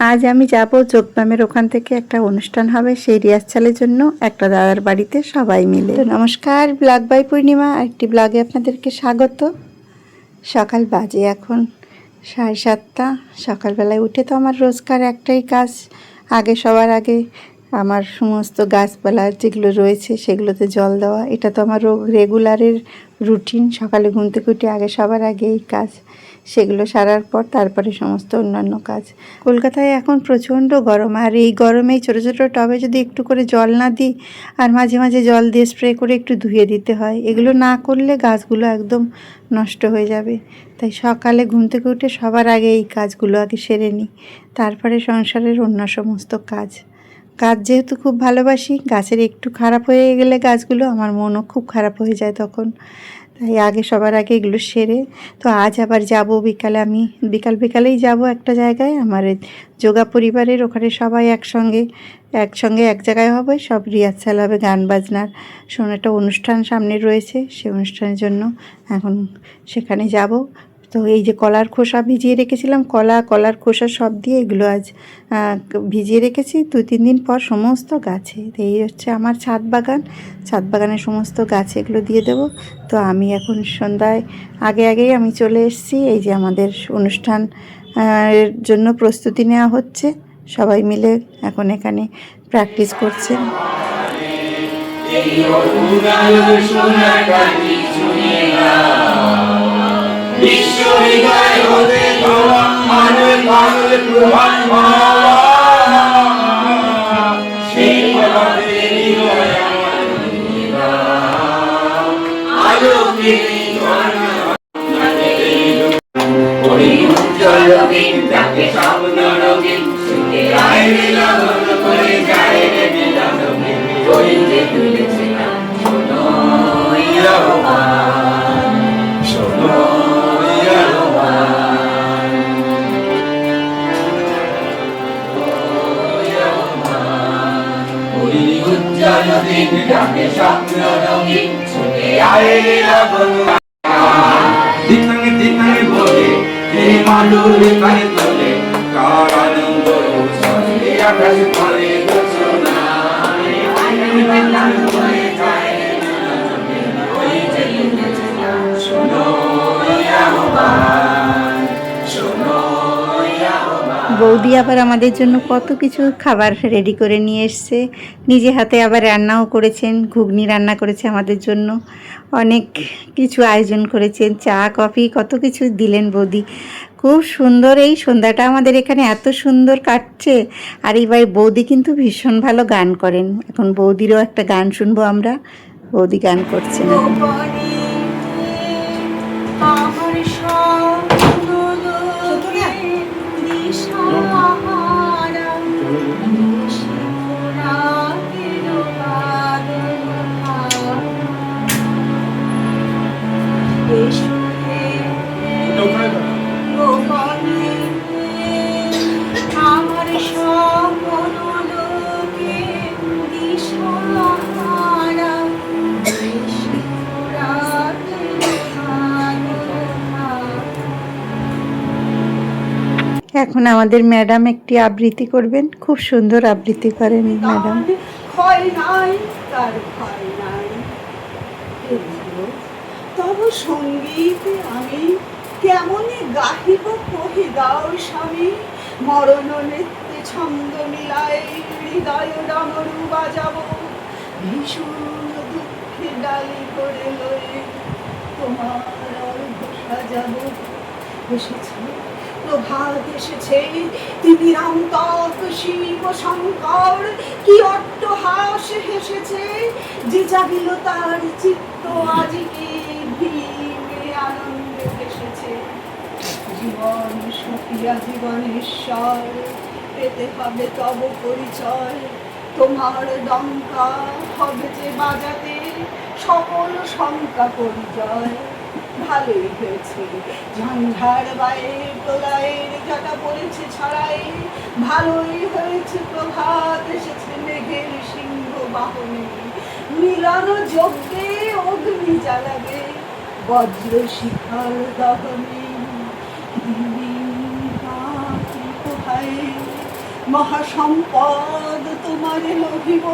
আজ আমি যাব যোগব্যায়ামের ওখান থেকে একটা অনুষ্ঠান হবে, সেই রিহার্সালের জন্য একটা দাদার বাড়িতে সবাই মিলে। তো নমস্কার, ব্লগ বাই পূর্ণিমা একটি ব্লগে আপনাদেরকে স্বাগত। সকাল বাজে এখন 7:30। সকালবেলায় উঠে তো আমার রোজকার একটাই কাজ, সবার আগে আমার সমস্ত গাছপালা যেগুলো রয়েছে সেগুলোতে জল দেওয়া। এটা তো আমার রেগুলারের রুটিন। সকালে ঘুম থেকে উঠে সবার আগে এই কাজ, সেগুলো সারার পর তারপরে সমস্ত অন্যান্য কাজ। কলকাতায় এখন প্রচণ্ড গরম, আর এই গরমেই ছোটো ছোটো টবে যদি একটু করে জল না দিই, আর মাঝে মাঝে জল দিয়ে স্প্রে করে একটু ধুয়ে দিতে হয়। এগুলো না করলে গাছগুলো একদম নষ্ট হয়ে যাবে। তাই সকালে ঘুম থেকে উঠে সবার আগে এই কাজগুলো সেরে নিই, তারপরে সংসারের অন্য সমস্ত কাজ। গাছ যেহেতু খুব ভালোবাসি, গাছের একটু খারাপ হয়ে গেলে গাছগুলো আমার মনও খুব খারাপ হয়ে যায় তখন। তাই সবার আগে এগুলো সেরে, তো আজ আবার যাব বিকালে। আমি বিকালেই যাব একটা জায়গায়, আমার যোগা পরিবারের ওখানে সবাই একসঙ্গে এক জায়গায় হবে, সব রিহার্সাল হবে গান বাজনার। একটা অনুষ্ঠান সামনে রয়েছে, সেই অনুষ্ঠানের জন্য এখন সেখানে যাব। তো এই যে কলার খোসা ভিজিয়ে রেখেছিলাম, কলার খোসা সব দিয়ে এগুলো আজ ভিজিয়ে রেখেছি 2-3 দিন পর সমস্ত গাছে। তো এই হচ্ছে আমার ছাদ বাগানের সমস্ত গাছে এগুলো দিয়ে দেব। তো আমি এখন সন্ধ্যায় আগেই আমি চলে এসেছি। এই যে আমাদের অনুষ্ঠান এর জন্য প্রস্তুতি নেওয়া হচ্ছে, সবাই মিলে এখন এখানে প্র্যাকটিস করছেন। বৌদি আবার আমাদের জন্য কত কিছু খাবার রেডি করে নিয়ে এসছে, নিজে হাতে আবার রান্নাও করেছেন। ঘুগনি রান্না করেছে আমাদের জন্য, অনেক কিছু আয়োজন করেছেন, চা কফি কত কিছু দিলেন বৌদি। খুব সুন্দর এই সন্ধ্যাটা আমাদের এখানে এত সুন্দর কাটছে। আর এইবার বৌদি কিন্তু ভীষণ ভালো গান করেন। এখন বৌদিরও একটা গান শুনবো আমরা, বৌদি গান করছেন। এখন আমাদের ম্যাডাম একটি আবৃত্তি করবেন, খুব সুন্দর আবৃত্তি করেন ম্যাডাম। তব সঙ্গীতে আমি কেমনে গাহিব কহি দাও স্বামী, মরণ নৃত্যে ছন্দ মিলাই হৃদয় ডামরু বাজাব, ভীষণ দুঃখে ডালি করে লয়ে তোমার অর্ঘ সাজাব। এসেছে প্রভাত, এসেছে তিমিরান্তক শিব শঙ্কর, কি অট্টহাস হেসেছে যে জাগিল তার চিত্ত আজিকে ভীমে আনন্দে ভেসেছে। জীবন সখিয়া জীবনেশ্বর, পেতে হবে তব পরিচয়, তোমার ডঙ্কা হবে যে বাজাতে সকল শঙ্কা পরিচয়। ভালোই হয়েছে ঝঞ্ঝার বায়ে প্রলয়ের জটা পড়েছে ছড়াই, ভালোই হয়েছে প্রভাত এসেছে মেঘের সিংহ বাহনে, মিলন যজ্ঞে অগ্নি জ্বালাবে বজ্র শিখার দহনে। দিল্লি মহাসম্পদ তোমারে লভিব,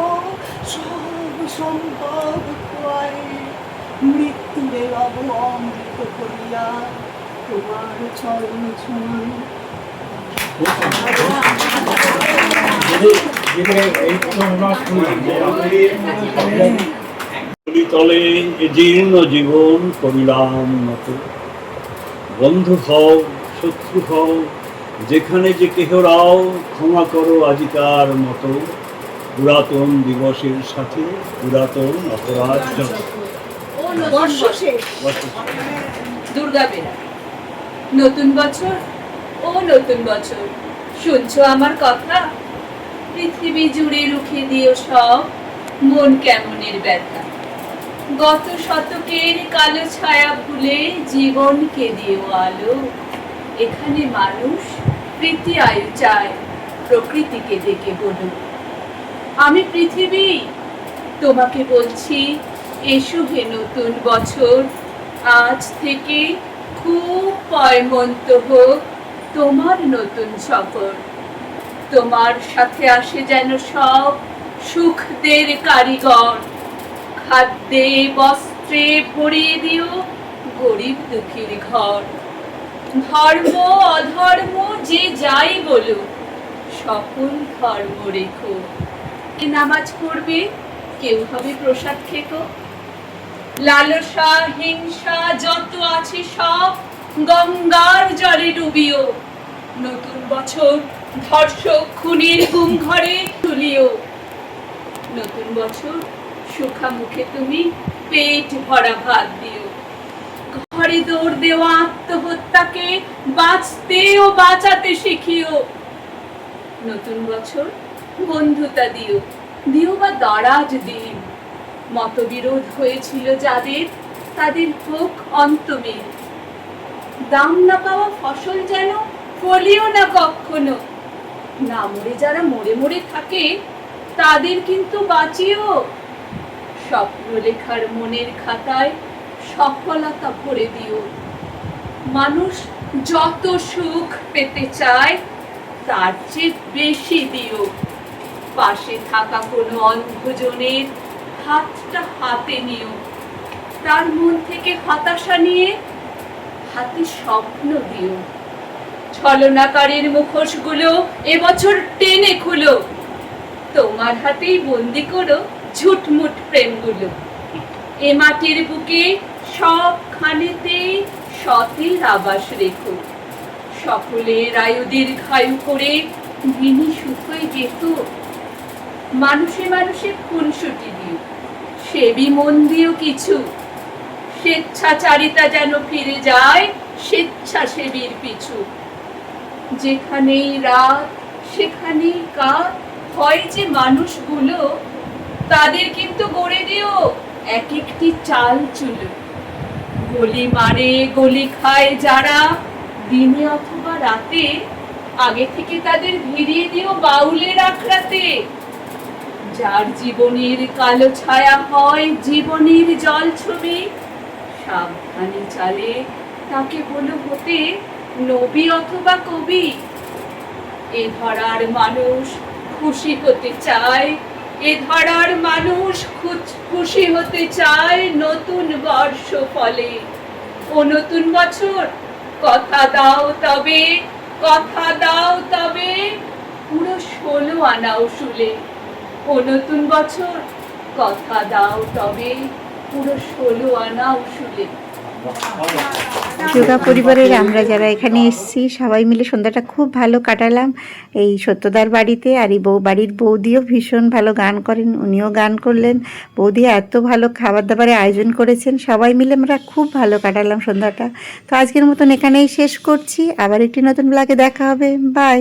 সব সম্পদ খোয়াই মৃত্যুরে লব অমৃত করিয়া তোমার চরণ ছুঁই। তলে এ জীর্ণ জীবন করিলাম নত, বন্ধু হও শত্রু হও যেখানে যে কেহরাও, ক্ষমা করো আজিকার মতো, পুরাতন দিবসের সাথে পুরাতন অপরাধ যত। বর্ষ শেষ। দুর্গা বেরা, নতুন বছর ও নতুন বছর, শুনছো আমার কথা? পৃথিবী জুড়ে রুখে দিও সব মন কেমনের ব্যথা, গত শতকের কালো ছায়া ভুলে জীবনকে দিও আলো। এখানে মানুষ প্রীতি আয়ু চায়, প্রকৃতিকে ডেকে বলুন আমি পৃথিবী তোমাকে বলছি, এসো হে নতুন বছর, আজ থেকে খুব পয়মন্ত হোক তোমার নতুন সফর। তোমার সাথে আসে যেন সব সুখদের কারিগর, খাদ্যে বস্ত্রে ভরিয়ে দিও গরিব দুঃখীর ঘর। ধর্ম অধর্ম যে যাই বলুক, সকল ধর্ম রেখো, কে নামাজ পড়বে কেউ হবে প্রসাদ খেকো। লালসা হিংসা যত আছে সব গঙ্গার জলে ডুবিও, নতুন বছর ধর্ষক খুনির গুম ঘরে তুলিও। নতুন বছর সুখা মুখে তুমি পেট ভরা ভাত দিও, ঘরে দৌড় দেওয়া আত্মহত্যাকে বাঁচতে ও বাঁচাতে শিখিও। নতুন বছর বন্ধুতা দিও, দিও বা দরাজ দিন, মতবিরোধ হয়েছিল যাদের তাদের হোক অন্তমিল। দাম না পাওয়া ফসল যেন ফলিও না কখনো, না মরে যারা মরে মরে থাকে তাদের কিন্তু বাঁচিও। স্বপ্ন লেখার মনের খাতায় সফলতা ভরে দিও, মানুষ যত সুখ পেতে চায় তার চেয়ে বেশি দিও। পাশে থাকা কোনো অন্ধজনের হাতটা হাতে নিও, তার মন থেকে হতাশা নিয়ে হাতে স্বপ্ন দিও। ছলনাকারীর মুখোশগুলো এবছর টেনে খুলো, তোমার হাতেই বন্দি করো ঝুটমুট প্রেমগুলো। এ মাটির বুকে সবখানেতে সতের আবাস রেখো, সকলের আয়ু দীর্ঘায়ু করে দিনই সুখই যেত। মানুষে মানুষে খুনসুটি দিও, সেবি মন দিও কিছু, স্বেচ্ছাচারিতা যেন ফিরে যায় স্বেচ্ছাসেবীর পিছু। যেখানেই রাত সেখানেই কাজ হয় যে মানুষগুলো, তাদের কিন্তু গড়ে দিও এক একটি চাল চুলো। গলি মারে গলি খায় যারা দিনে অথবা রাতে, আগে থেকে তাদের ভিড়িয়ে দিও বাউলের আখড়াতে। যার জীবনের কালো ছায়া হয় জীবনের জল ছবি, সাবধানে চালে তাকে বলো হতে নবী অথবা কবি। এ ধরার মানুষ খুশি হতে চায়, এ ধরার মানুষ খুশি হতে চায় নতুন বর্ষ ফলে। ও নতুন বছর কথা দাও তবে, কথা দাও তবে পুরো 16 আনা উসুলে। ও নতুন বছর কথা দাও তবে পুরো 16 আনা উসুলে। যোগা পরিবারের আমরা যারা এখানে এসেছি সবাই মিলে সন্ধ্যাটা খুব ভালো কাটালাম এই সত্যদার বাড়িতে। আর এই বাড়ির বৌদিও ভীষণ ভালো গান করেন, উনিও গান করলেন। বৌদি এত ভালো খাবার দাবারের আয়োজন করেছেন, সবাই মিলে আমরা খুব ভালো কাটালাম সন্ধ্যাটা। তো আজকের মতন এখানেই শেষ করছি, আবার একটি নতুন ব্লগে দেখা হবে। বাই।